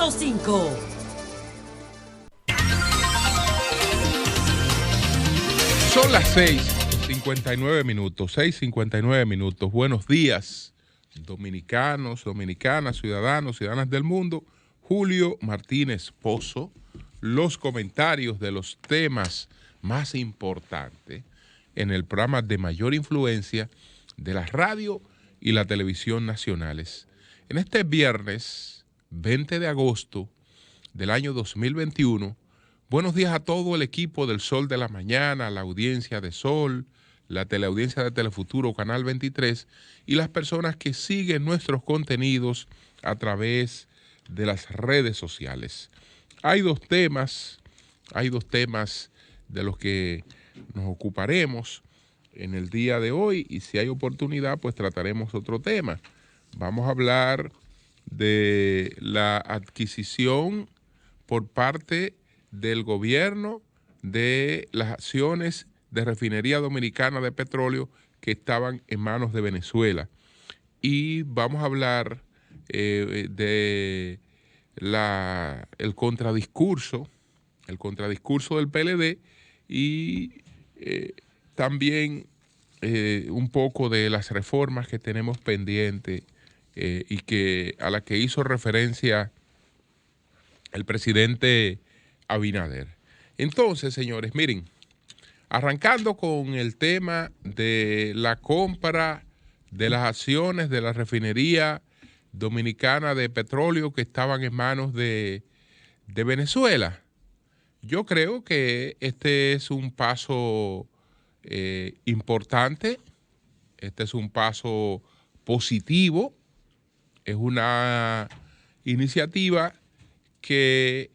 100.5. Son las 6:59 minutos, 6:59 minutos. Buenos días, dominicanos, dominicanas, ciudadanos, ciudadanas del mundo. Julio Martínez Pozo, los comentarios de los temas más importantes en el programa de mayor influencia de la radio y la televisión nacionales. En este viernes 20 de agosto del año 2021, buenos días a todo el equipo del Sol de la Mañana, la audiencia de Sol, la teleaudiencia de Telefuturo, Canal 23, y las personas que siguen nuestros contenidos a través de las redes sociales. Hay dos temas de los que nos ocuparemos en el día de hoy, y si hay oportunidad, pues trataremos otro tema. Vamos a hablar de la adquisición por parte del gobierno de las acciones de Refinería Dominicana de Petróleo que estaban en manos de Venezuela. Y vamos a hablar de el contradiscurso del PLD y también un poco de las reformas que tenemos pendientes y a la que hizo referencia el presidente Abinader. Entonces, señores, miren, arrancando con el tema de la compra de las acciones de la Refinería Dominicana de Petróleo que estaban en manos de Venezuela, yo creo que este es un paso importante, este es un paso positivo, es una iniciativa que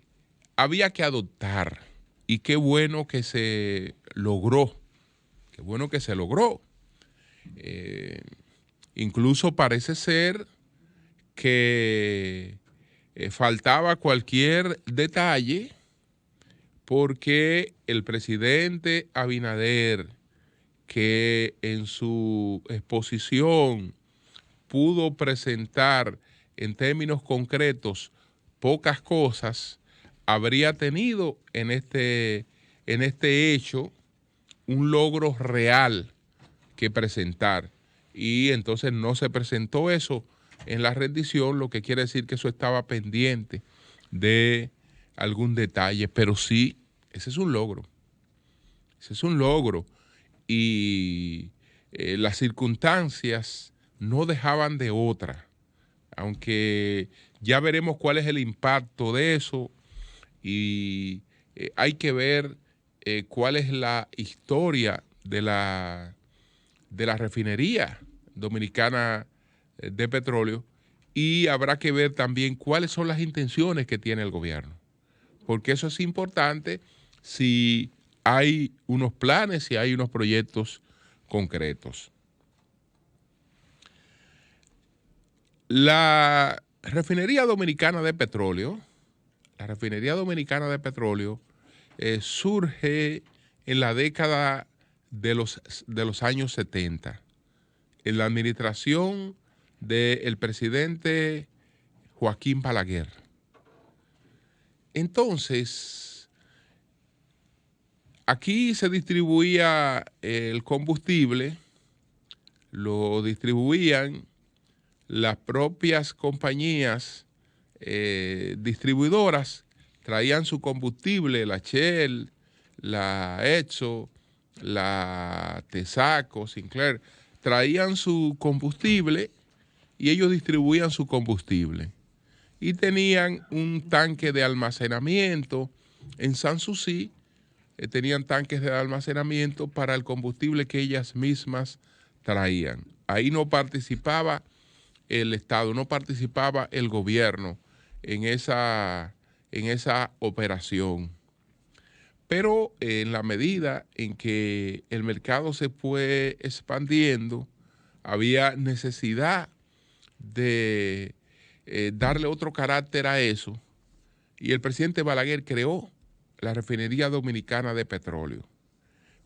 había que adoptar, y qué bueno que se logró, incluso parece ser que faltaba cualquier detalle, porque el presidente Abinader, que en su exposición pudo presentar en términos concretos pocas cosas, habría tenido en este hecho un logro real que presentar. Y entonces no se presentó eso en la rendición, lo que quiere decir que eso estaba pendiente de algún detalle, pero sí, ese es un logro. Y las circunstancias no dejaban de otra, aunque ya veremos cuál es el impacto de eso, y hay que ver cuál es la historia de la Refinería Dominicana de Petróleo, y habrá que ver también cuáles son las intenciones que tiene el gobierno, porque eso es importante si hay unos planes, si hay unos proyectos concretos. La Refinería Dominicana de Petróleo, surge en la década de los años 70, en la administración del presidente Joaquín Balaguer. Entonces, aquí se distribuía el combustible, lo distribuían las propias compañías distribuidoras, traían su combustible, la Shell, la Exxon, la Texaco, Sinclair, traían su combustible y ellos distribuían su combustible. Y tenían un tanque de almacenamiento en Sanssouci, tenían tanques de almacenamiento para el combustible que ellas mismas traían. Ahí no participaba el Estado, no participaba el gobierno en esa operación. Pero en la medida en que el mercado se fue expandiendo, había necesidad de darle otro carácter a eso, y el presidente Balaguer creó la Refinería Dominicana de Petróleo.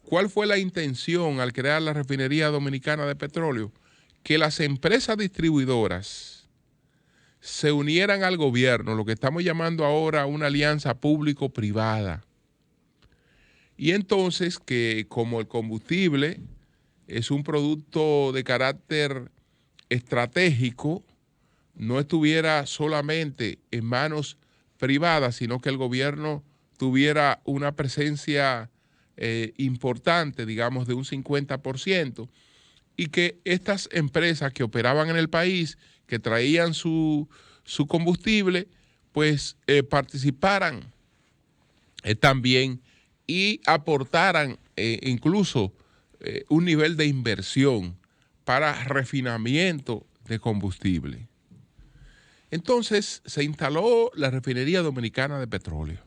¿Cuál fue la intención al crear la Refinería Dominicana de Petróleo? Que las empresas distribuidoras se unieran al gobierno, lo que estamos llamando ahora una alianza público-privada. Y entonces que como el combustible es un producto de carácter estratégico, no estuviera solamente en manos privadas, sino que el gobierno tuviera una presencia importante, digamos, de un 50%, y que estas empresas que operaban en el país, que traían su combustible, pues participaran también y aportaran incluso un nivel de inversión para refinamiento de combustible. Entonces se instaló la Refinería Dominicana de Petróleo.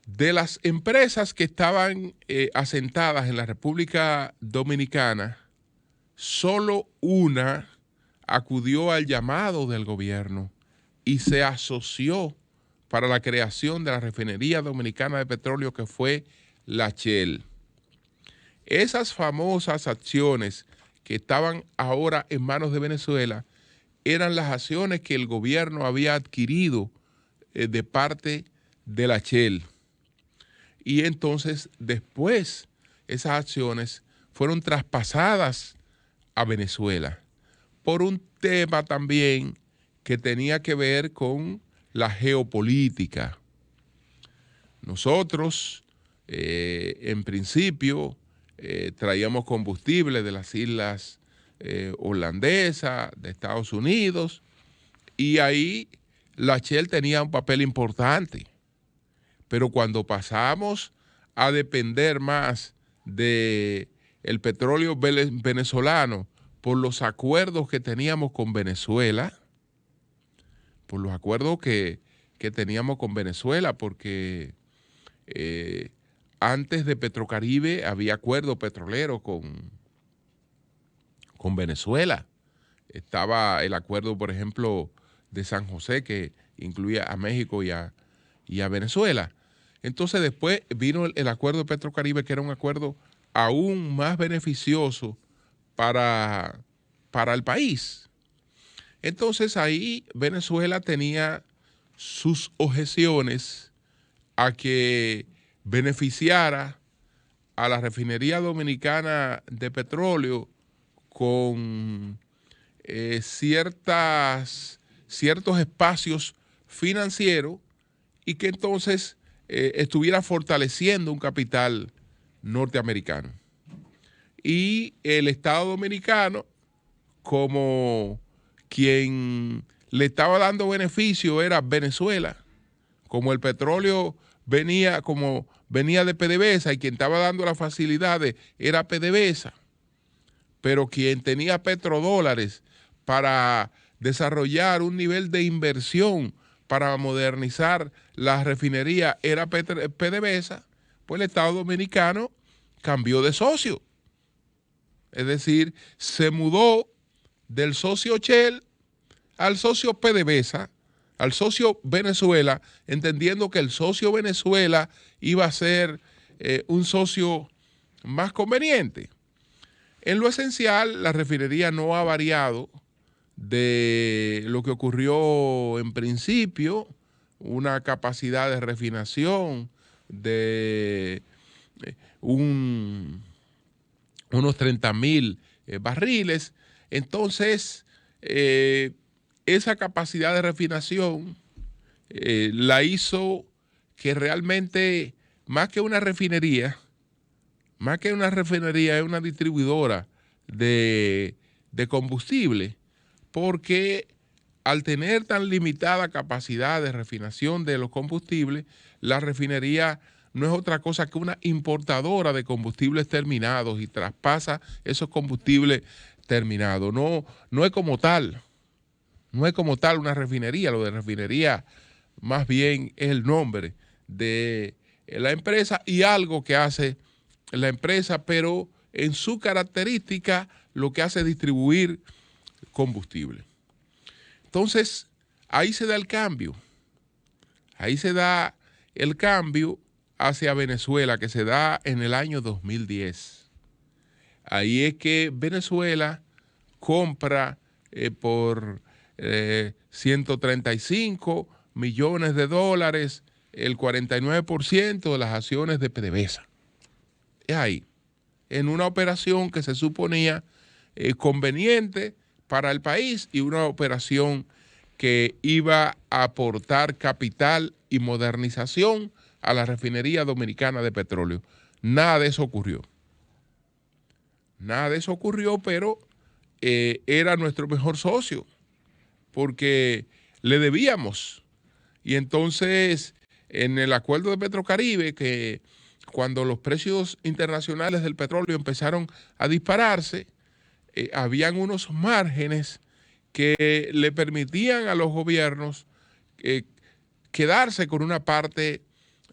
De las empresas que estaban asentadas en la República Dominicana, solo una acudió al llamado del gobierno y se asoció para la creación de la Refinería Dominicana de Petróleo, que fue la Shell. Esas famosas acciones que estaban ahora en manos de Venezuela eran las acciones que el gobierno había adquirido de parte de la Shell. Y entonces después esas acciones fueron traspasadas a Venezuela por un tema también que tenía que ver con la geopolítica. Nosotros, en principio, traíamos combustible de las islas holandesas, de Estados Unidos, y ahí la Shell tenía un papel importante. Pero cuando pasamos a depender más del petróleo venezolano por los acuerdos que teníamos con Venezuela, porque antes de Petrocaribe había acuerdo petrolero con Venezuela. Estaba el acuerdo, por ejemplo, de San José, que incluía a México y a Venezuela. Entonces después vino el acuerdo de Petrocaribe, que era un acuerdo aún más beneficioso para el país. Entonces ahí Venezuela tenía sus objeciones a que beneficiara a la Refinería Dominicana de Petróleo con ciertos espacios financieros, y que entonces estuviera fortaleciendo un capital norteamericano. Y el Estado dominicano, como quien le estaba dando beneficio era Venezuela, como el petróleo venía de PDVSA, y quien estaba dando las facilidades era PDVSA, pero quien tenía petrodólares para desarrollar un nivel de inversión para modernizar la refinería era PDVSA, pues el Estado dominicano cambió de socio. Es decir, se mudó del socio Shell al socio PDVSA, al socio Venezuela, entendiendo que el socio Venezuela iba a ser un socio más conveniente. En lo esencial, la refinería no ha variado de lo que ocurrió en principio, una capacidad de refinación de unos 30,000 barriles. Entonces, esa capacidad de refinación la hizo que realmente, más que una refinería, es una distribuidora de combustible, porque al tener tan limitada capacidad de refinación de los combustibles, la refinería no es otra cosa que una importadora de combustibles terminados y traspasa esos combustibles terminados. No es como tal. No es como tal una refinería. Lo de refinería más bien es el nombre de la empresa y algo que hace la empresa, pero en su característica lo que hace es distribuir combustible. Entonces, ahí se da el cambio. Ahí se da el cambio hacia Venezuela, que se da en el año 2010. Ahí es que Venezuela compra por 135 millones de dólares, el 49% de las acciones de PDVSA. Es ahí, en una operación que se suponía conveniente para el país y una operación que iba a aportar capital y modernización a la refinería dominicana de petróleo. Nada de eso ocurrió. Nada de eso ocurrió, pero era nuestro mejor socio, porque le debíamos. Y entonces, en el acuerdo de Petrocaribe, que cuando los precios internacionales del petróleo empezaron a dispararse, habían unos márgenes que le permitían a los gobiernos quedarse con una parte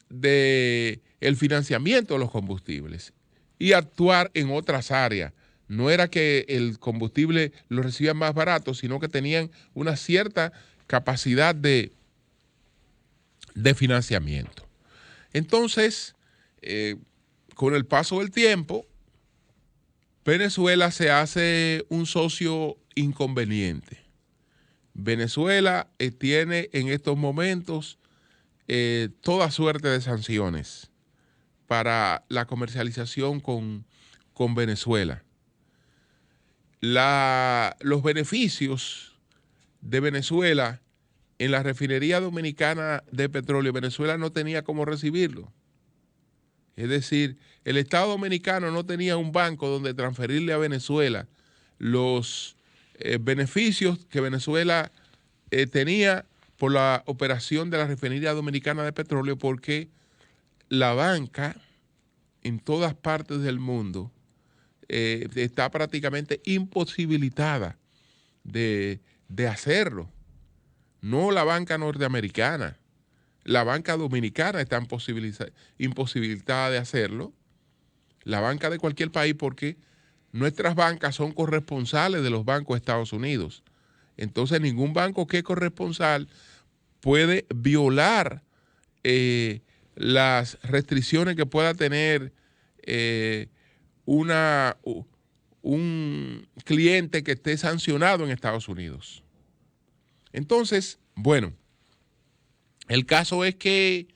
del financiamiento de los combustibles y actuar en otras áreas. No era que el combustible lo recibían más barato, sino que tenían una cierta capacidad de financiamiento. Entonces, con el paso del tiempo, Venezuela se hace un socio inconveniente. Venezuela tiene en estos momentos toda suerte de sanciones para la comercialización con Venezuela. Los beneficios de Venezuela en la refinería dominicana de petróleo, Venezuela no tenía cómo recibirlo. Es decir, el Estado dominicano no tenía un banco donde transferirle a Venezuela los beneficios que Venezuela tenía por la operación de la refinería dominicana de petróleo, porque la banca en todas partes del mundo está prácticamente imposibilitada de hacerlo. No la banca norteamericana. La banca dominicana está imposibilitada de hacerlo. La banca de cualquier país, porque nuestras bancas son corresponsales de los bancos de Estados Unidos. Entonces, ningún banco que es corresponsal puede violar las restricciones que pueda tener un cliente que esté sancionado en Estados Unidos. Entonces, bueno, el caso es que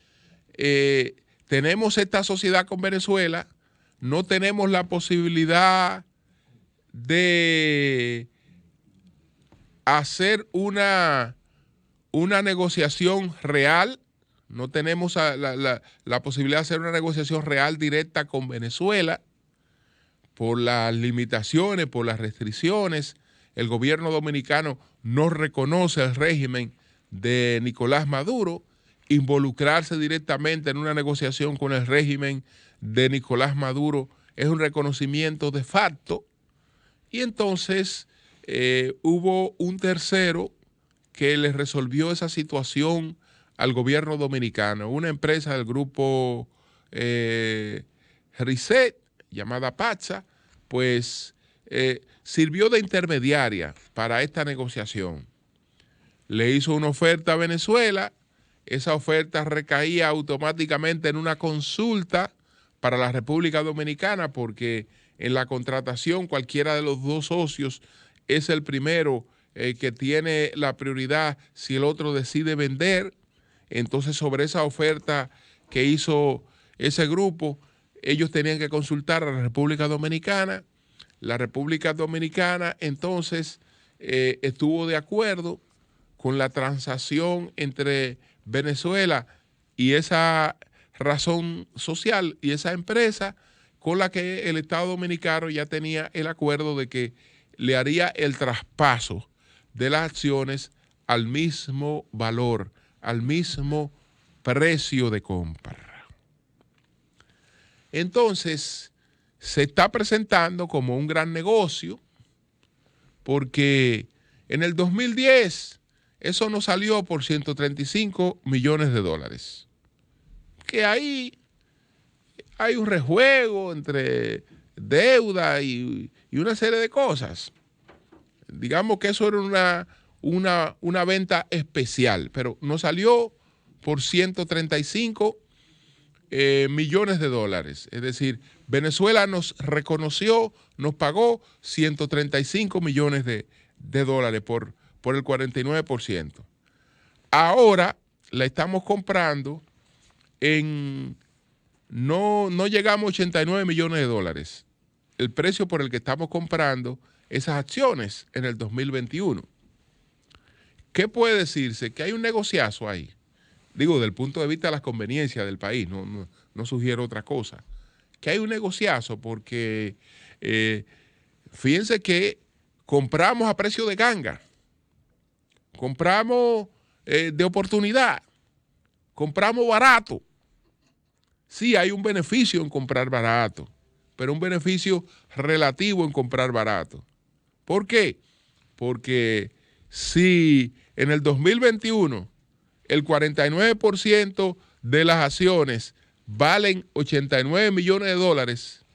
tenemos esta sociedad con Venezuela, no tenemos la posibilidad de hacer una negociación real, no tenemos la posibilidad de hacer una negociación real directa con Venezuela por las limitaciones, por las restricciones. El gobierno dominicano no reconoce el régimen de Nicolás Maduro. Involucrarse directamente en una negociación con el régimen de Nicolás Maduro es un reconocimiento de facto. Y entonces hubo un tercero que le resolvió esa situación al gobierno dominicano, una empresa del grupo Risset, llamada Pacha, pues sirvió de intermediaria para esta negociación. Le hizo una oferta a Venezuela, esa oferta recaía automáticamente en una consulta para la República Dominicana, porque en la contratación cualquiera de los dos socios es el primero que tiene la prioridad si el otro decide vender. Entonces, sobre esa oferta que hizo ese grupo, ellos tenían que consultar a la República Dominicana. La República Dominicana entonces estuvo de acuerdo con la transacción entre Venezuela y esa razón social y esa empresa, con la que el Estado dominicano ya tenía el acuerdo de que le haría el traspaso de las acciones al mismo valor, al mismo precio de compra. Entonces, se está presentando como un gran negocio, porque en el 2010 eso nos salió por 135 millones de dólares. Que ahí hay un rejuego entre deuda y una serie de cosas. Digamos que eso era una venta especial, pero nos salió por 135 millones de dólares. Es decir, Venezuela nos reconoció, nos pagó 135 millones de dólares por por el 49%. Ahora la estamos comprando en, no llegamos a 89 millones de dólares. El precio por el que estamos comprando esas acciones en el 2021. ¿Qué puede decirse? Que hay un negociazo ahí. Digo, desde el punto de vista de las conveniencias del país, no sugiero otra cosa. Que hay un negociazo porque fíjense que compramos a precio de ganga, compramos de oportunidad, compramos barato. Sí, hay un beneficio en comprar barato, pero un beneficio relativo en comprar barato. ¿Por qué? Porque si en el 2021 el 49% de las acciones valen 89 millones de dólares,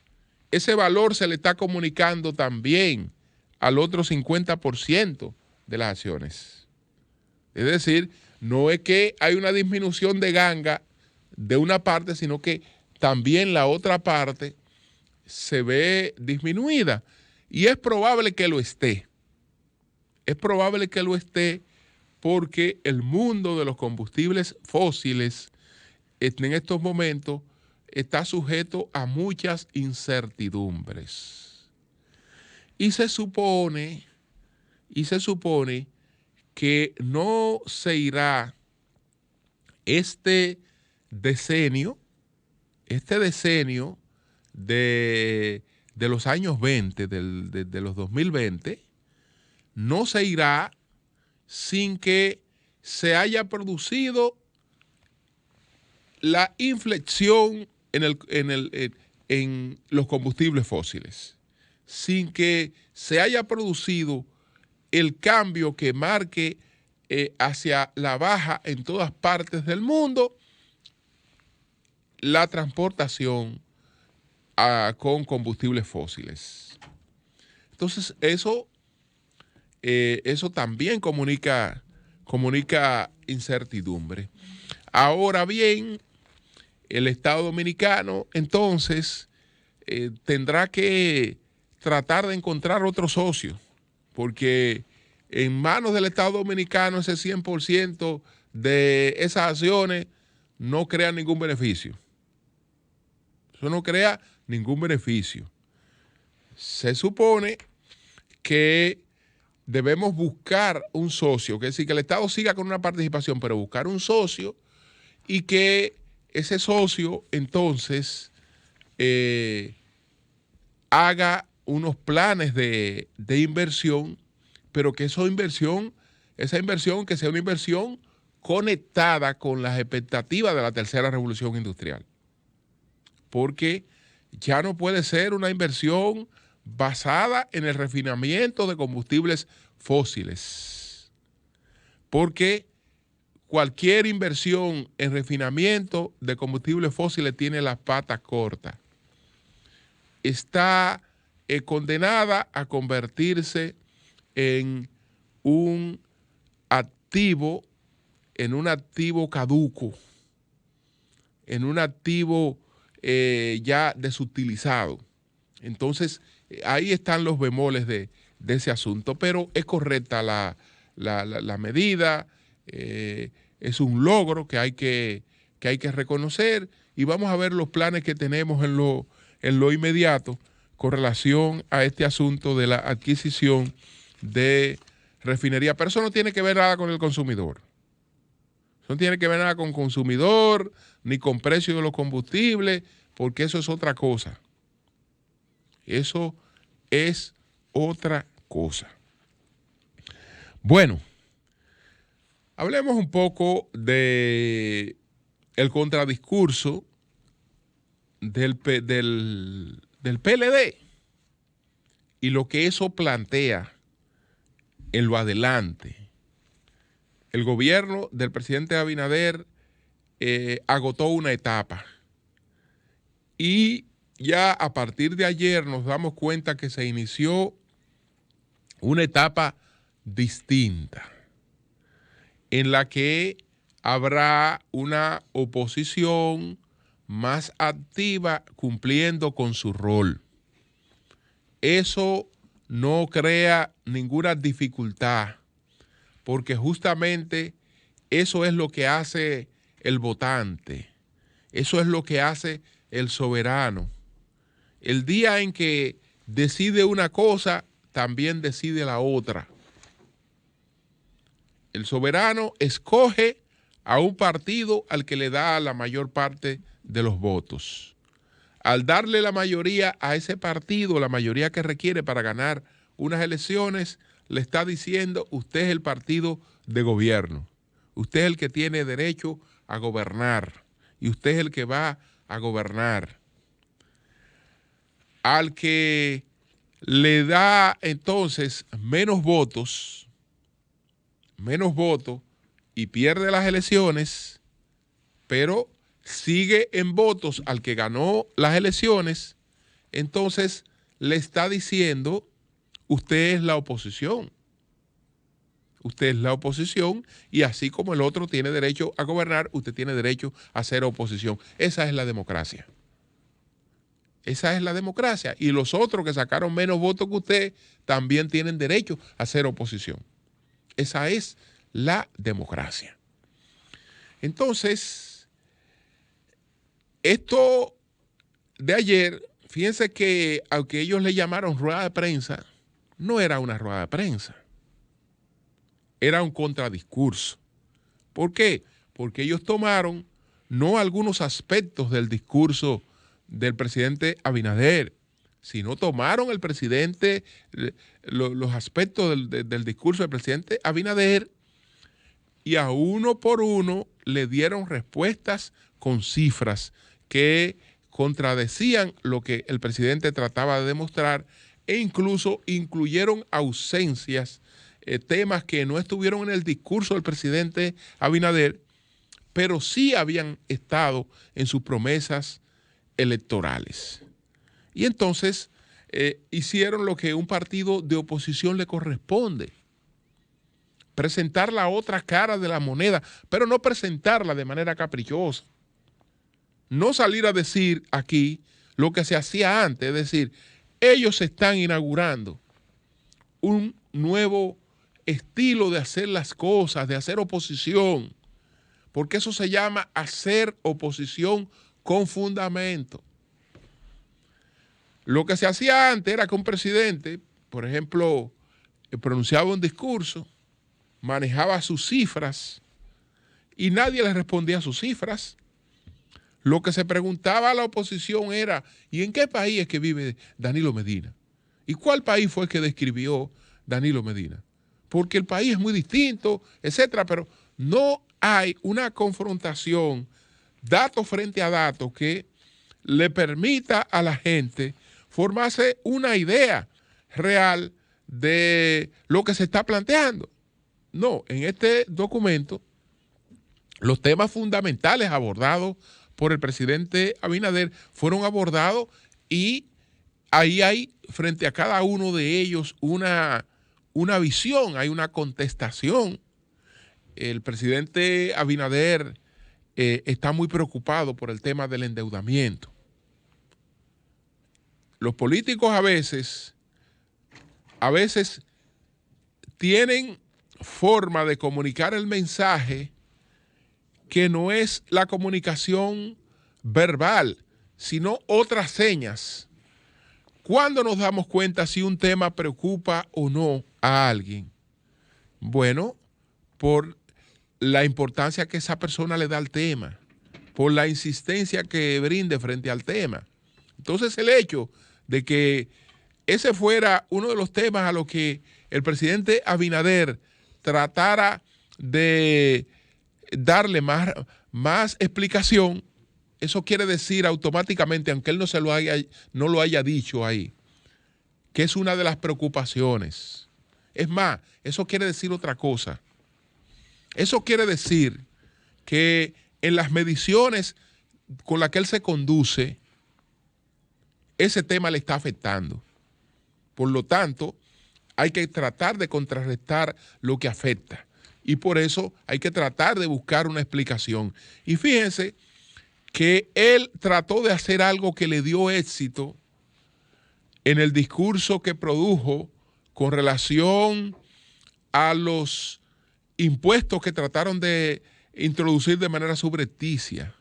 ese valor se le está comunicando también al otro 50% de las acciones. Es decir, no es que hay una disminución de ganga de una parte, sino que también la otra parte se ve disminuida. Y es probable que lo esté. Es probable que lo esté porque el mundo de los combustibles fósiles en estos momentos está sujeto a muchas incertidumbres. Y se supone que no se irá este decenio de los años 20, de los 2020, no se irá sin que se haya producido la inflexión en los combustibles fósiles, sin que se haya producido el cambio que marque hacia la baja en todas partes del mundo la transportación con combustibles fósiles. Entonces, eso también comunica incertidumbre. Ahora bien, el Estado Dominicano entonces tendrá que tratar de encontrar otro socio, porque en manos del Estado Dominicano ese 100% de esas acciones no crea ningún beneficio. Eso no crea ningún beneficio. Se supone que debemos buscar un socio, que es decir, que el Estado siga con una participación, pero buscar un socio y que ese socio entonces haga unos planes de inversión, pero que esa inversión que sea una inversión conectada con las expectativas de la tercera revolución industrial. Porque ya no puede ser una inversión basada en el refinamiento de combustibles fósiles. Porque cualquier inversión en refinamiento de combustibles fósiles tiene las patas cortas. Está condenada a convertirse en un activo caduco, en un activo ya desutilizado. Entonces, ahí están los bemoles de ese asunto, pero es correcta la medida, es un logro que hay que reconocer, y vamos a ver los planes que tenemos en lo inmediato con relación a este asunto de la adquisición de refinería. Pero eso no tiene que ver nada con el consumidor. Eso no tiene que ver nada con consumidor, ni con precio de los combustibles, porque eso es otra cosa. Eso es otra cosa. Bueno, hablemos un poco de el contradiscurso del PLD y lo que eso plantea en lo adelante. El gobierno del presidente Abinader agotó una etapa y ya a partir de ayer nos damos cuenta que se inició una etapa distinta en la que habrá una oposición más activa cumpliendo con su rol. Eso no crea ninguna dificultad porque justamente eso es lo que hace el votante, eso es lo que hace el soberano. El día en que decide una cosa, también decide la otra. El soberano escoge a un partido al que le da la mayor parte de los votos. Al darle la mayoría a ese partido, la mayoría que requiere para ganar unas elecciones, le está diciendo: usted es el partido de gobierno, usted es el que tiene derecho a gobernar y usted es el que va a gobernar. Al que le da entonces menos votos y pierde las elecciones, pero sigue en votos al que ganó las elecciones, entonces le está diciendo: usted es la oposición. Usted es la oposición y así como el otro tiene derecho a gobernar, usted tiene derecho a ser oposición. Esa es la democracia. Esa es la democracia. Y los otros que sacaron menos votos que usted también tienen derecho a ser oposición. Esa es la democracia. Entonces, esto de ayer, fíjense que aunque ellos le llamaron rueda de prensa, no era una rueda de prensa. Era un contradiscurso. ¿Por qué? Porque ellos tomaron no algunos aspectos del discurso del presidente Abinader, sino tomaron el presidente, los aspectos del discurso del presidente Abinader y a uno por uno le dieron respuestas con cifras que contradecían lo que el presidente trataba de demostrar e incluso incluyeron ausencias, temas que no estuvieron en el discurso del presidente Abinader, pero sí habían estado en sus promesas electorales. Y entonces hicieron lo que un partido de oposición le corresponde: presentar la otra cara de la moneda, pero no presentarla de manera caprichosa. No salir a decir aquí lo que se hacía antes, es decir, ellos están inaugurando un nuevo estilo de hacer las cosas, de hacer oposición, porque eso se llama hacer oposición con fundamento. Lo que se hacía antes era que un presidente, por ejemplo, pronunciaba un discurso, manejaba sus cifras y nadie le respondía a sus cifras. Lo que se preguntaba a la oposición era: ¿y en qué país es que vive Danilo Medina? ¿Y cuál país fue el que describió Danilo Medina? Porque el país es muy distinto, etcétera, pero no hay una confrontación dato frente a dato que le permita a la gente formarse una idea real de lo que se está planteando. No, en este documento los temas fundamentales abordados por el presidente Abinader fueron abordados y ahí hay frente a cada uno de ellos una visión, hay una contestación. El presidente Abinader está muy preocupado por el tema del endeudamiento. Los políticos a veces tienen forma de comunicar el mensaje que no es la comunicación verbal, sino otras señas. ¿Cuándo nos damos cuenta si un tema preocupa o no a alguien? Bueno, por la importancia que esa persona le da al tema, por la insistencia que brinde frente al tema. Entonces, el hecho de que ese fuera uno de los temas a los que el presidente Abinader tratara de darle más explicación, eso quiere decir automáticamente, aunque él no lo haya dicho ahí, que es una de las preocupaciones. Es más, eso quiere decir otra cosa. Eso quiere decir que en las mediciones con las que él se conduce, ese tema le está afectando. Por lo tanto, hay que tratar de contrarrestar lo que afecta. Y por eso hay que tratar de buscar una explicación. Y fíjense que él trató de hacer algo que le dio éxito en el discurso que produjo con relación a los impuestos que trataron de introducir de manera subrepticia.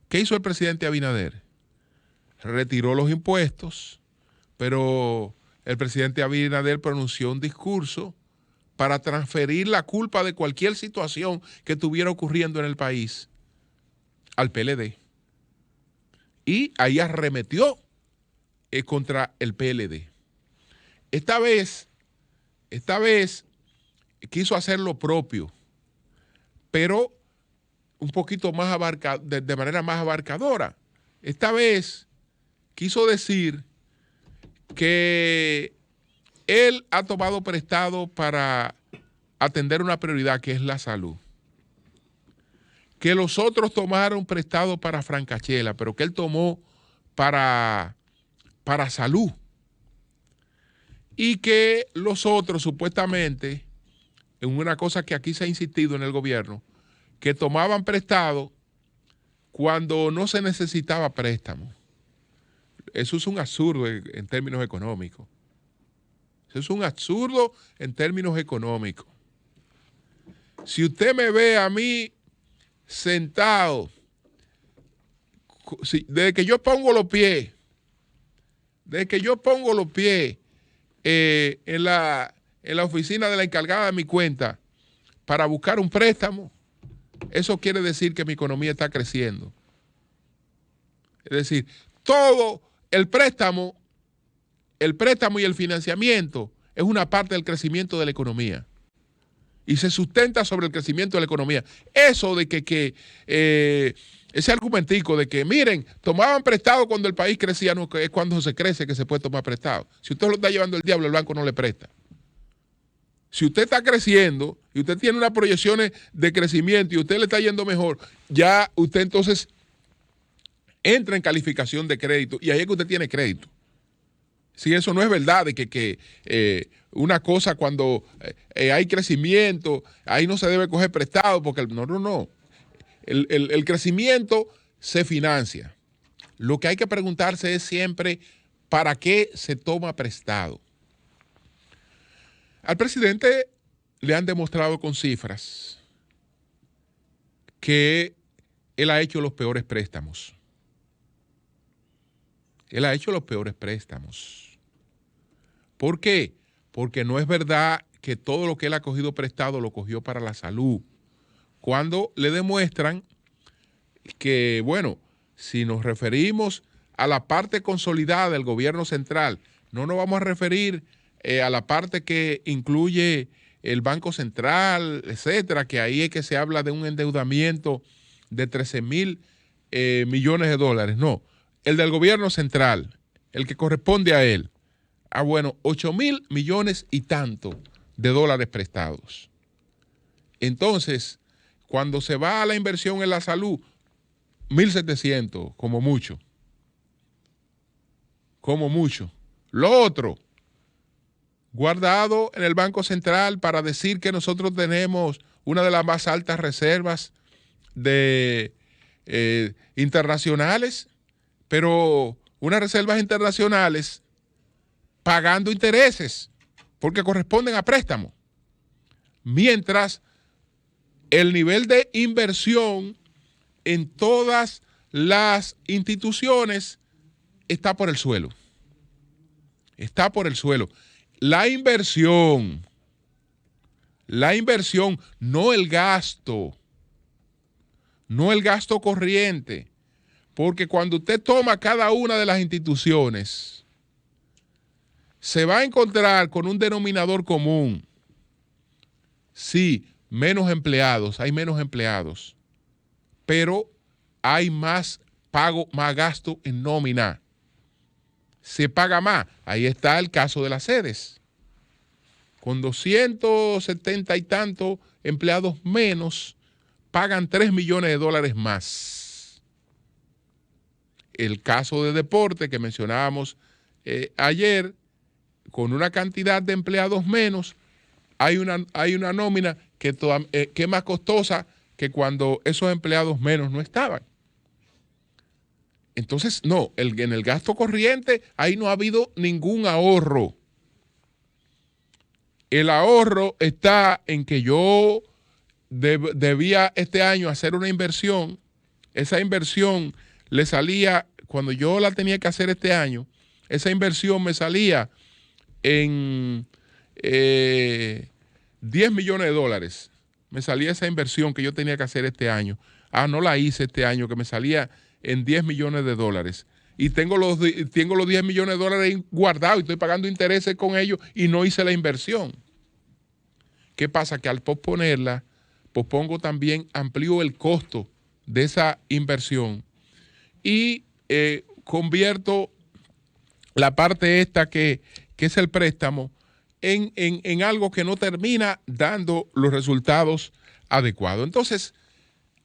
¿Qué hizo el presidente Abinader? Retiró los impuestos, pero el presidente Abinader pronunció un discurso para transferir la culpa de cualquier situación que estuviera ocurriendo en el país al PLD. Y ahí arremetió contra el PLD. Esta vez quiso hacer lo propio, pero un poquito más de manera más abarcadora. Esta vez quiso decir que él ha tomado prestado para atender una prioridad que es la salud. Que los otros tomaron prestado para francachela, pero que él tomó para salud. Y que los otros supuestamente, en una cosa que aquí se ha insistido en el gobierno, que tomaban prestado cuando no se necesitaba préstamo. Eso es un absurdo en términos económicos. Eso es un absurdo en términos económicos. Si usted me ve a mí sentado, desde que yo pongo los pies, en la oficina de la encargada de mi cuenta para buscar un préstamo, eso quiere decir que mi economía está creciendo. Es decir, todo el préstamo y el financiamiento es una parte del crecimiento de la economía. Y se sustenta sobre el crecimiento de la economía. Eso de ese argumentico de que, miren, tomaban prestado cuando el país crecía, no, es cuando se crece que se puede tomar prestado. Si usted lo está llevando el diablo, el banco no le presta. Si usted está creciendo y usted tiene unas proyecciones de crecimiento y usted le está yendo mejor, ya usted entonces entra en calificación de crédito y ahí es que usted tiene crédito. Si eso no es verdad, de que una cosa cuando hay crecimiento, ahí no se debe coger prestado, porque no. El crecimiento se financia. Lo que hay que preguntarse es siempre, ¿para qué se toma prestado? Al presidente le han demostrado con cifras que él ha hecho los peores préstamos. Él ha hecho los peores préstamos. ¿Por qué? Porque no es verdad que todo lo que él ha cogido prestado lo cogió para la salud. Cuando le demuestran que, bueno, si nos referimos a la parte consolidada del gobierno central, no nos vamos a referir a la parte que incluye el Banco Central, etcétera, que ahí es que se habla de un endeudamiento de 13,000 millones de dólares. No, el del gobierno central, el que corresponde a él. 8,000 millones y tanto de dólares prestados. Entonces, cuando se va a la inversión en la salud, 1,700 como mucho. Como mucho. Lo otro, guardado en el Banco Central para decir que nosotros tenemos una de las más altas reservas internacionales, pero unas reservas internacionales pagando intereses, porque corresponden a préstamos. Mientras el nivel de inversión en todas las instituciones está por el suelo. Está por el suelo. La inversión, no el gasto corriente, porque cuando usted toma cada una de las instituciones, se va a encontrar con un denominador común. Sí, menos empleados, hay menos empleados, pero hay más pago, más gasto en nómina. Se paga más. Ahí está el caso de las sedes. Con 270 y tantos empleados menos, pagan 3 millones de dólares más. El caso de deporte que mencionábamos ayer, con una cantidad de empleados menos, hay una nómina que es más costosa que cuando esos empleados menos no estaban. Entonces, no, en el gasto corriente ahí no ha habido ningún ahorro. El ahorro está en que yo debía este año hacer una inversión. Esa inversión le salía, cuando yo la tenía que hacer este año, esa inversión me salía en 10 millones de dólares. Me salía esa inversión que yo tenía que hacer este año. No la hice este año, que me salía en 10 millones de dólares. Y tengo los 10 millones de dólares guardados y estoy pagando intereses con ellos y no hice la inversión. ¿Qué pasa? Que al posponerla, pospongo también, amplío el costo de esa inversión y convierto la parte esta que es el préstamo en algo que no termina dando los resultados adecuados. Entonces,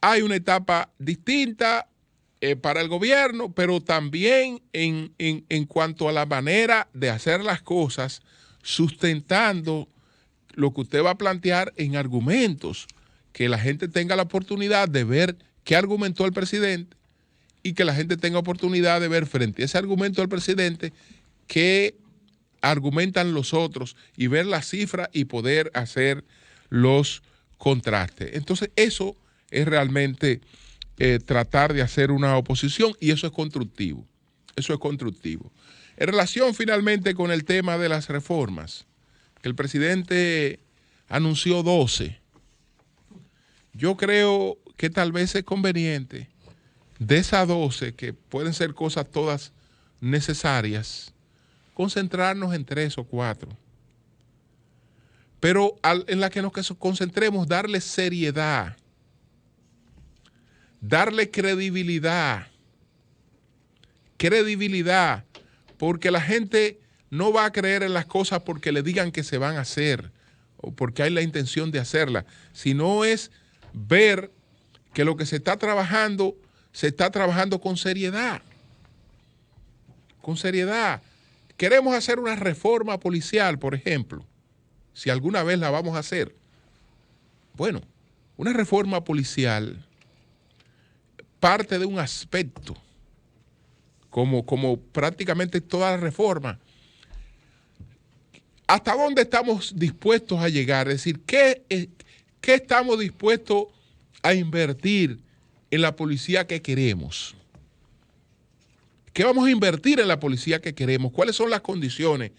hay una etapa distinta para el gobierno, pero también en cuanto a la manera de hacer las cosas, sustentando lo que usted va a plantear en argumentos, que la gente tenga la oportunidad de ver qué argumentó el presidente y que la gente tenga oportunidad de ver frente a ese argumento del presidente qué argumentan los otros y ver las cifras y poder hacer los contrastes. Entonces, eso es realmente tratar de hacer una oposición y eso es constructivo. Eso es constructivo. En relación finalmente con el tema de las reformas, que el presidente anunció 12, yo creo que tal vez es conveniente de esas 12, que pueden ser cosas todas necesarias, concentrarnos en 3 o 4. Pero en la que nos concentremos, darle seriedad, darle credibilidad, porque la gente no va a creer en las cosas porque le digan que se van a hacer o porque hay la intención de hacerlas, sino es ver que lo que se está trabajando con seriedad. Con seriedad. Queremos hacer una reforma policial, por ejemplo, si alguna vez la vamos a hacer. Bueno, una reforma policial parte de un aspecto, como prácticamente toda la reforma. ¿Hasta dónde estamos dispuestos a llegar? Es decir, ¿qué estamos dispuestos a invertir en la policía que queremos? ¿Qué vamos a invertir en la policía que queremos? ¿Cuáles son las condiciones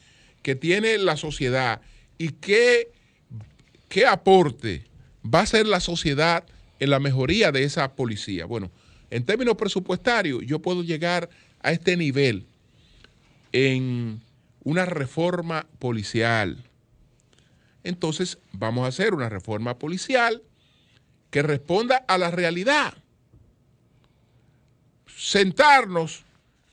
que tiene la sociedad? ¿Y qué aporte va a hacer la sociedad en la mejoría de esa policía? Bueno, en términos presupuestarios, yo puedo llegar a este nivel en una reforma policial. Entonces, vamos a hacer una reforma policial que responda a la realidad. Sentarnos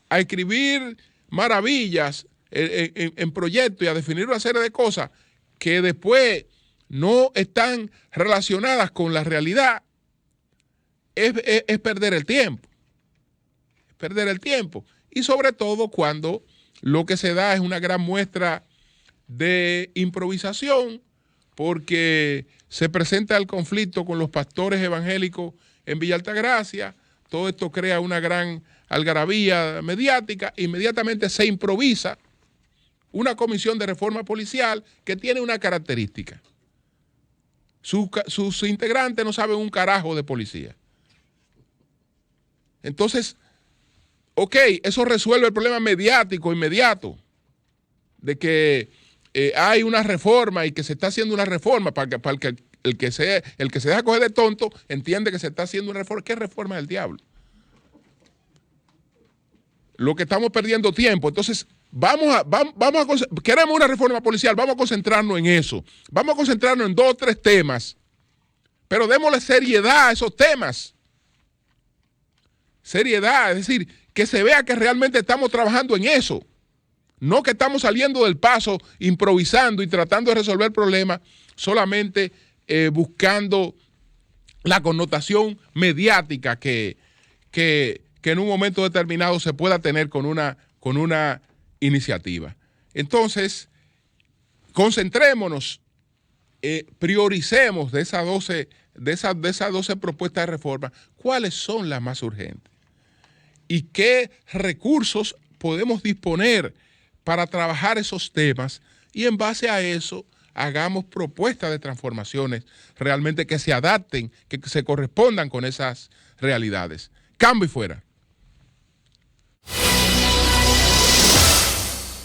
a escribir maravillas en proyectos y a definir una serie de cosas que después no están relacionadas con la realidad, es perder el tiempo. Es perder el tiempo. Y sobre todo cuando lo que se da es una gran muestra de improvisación, porque se presenta el conflicto con los pastores evangélicos en Villa Altagracia. Todo esto crea una gran algarabía mediática. Inmediatamente se improvisa una comisión de reforma policial que tiene una característica. Sus integrantes no saben un carajo de policía. Entonces, ok, eso resuelve el problema mediático inmediato de que hay una reforma y que se está haciendo una reforma para que el que se deja coger de tonto entiende que se está haciendo una reforma. ¿Qué reforma del diablo? Lo que estamos perdiendo tiempo. Entonces, queremos una reforma policial, vamos a concentrarnos en eso. Vamos a concentrarnos en 2 o 3 temas, pero démosle seriedad a esos temas. Seriedad, es decir, que se vea que realmente estamos trabajando en eso. No que estamos saliendo del paso, improvisando y tratando de resolver problemas solamente buscando la connotación mediática que en un momento determinado se pueda tener con una iniciativa. Entonces, concentrémonos, prioricemos de esas 12 propuestas de reforma, cuáles son las más urgentes y qué recursos podemos disponer para trabajar esos temas, y en base a eso hagamos propuestas de transformaciones realmente que se adapten, que se correspondan con esas realidades. Cambio y fuera.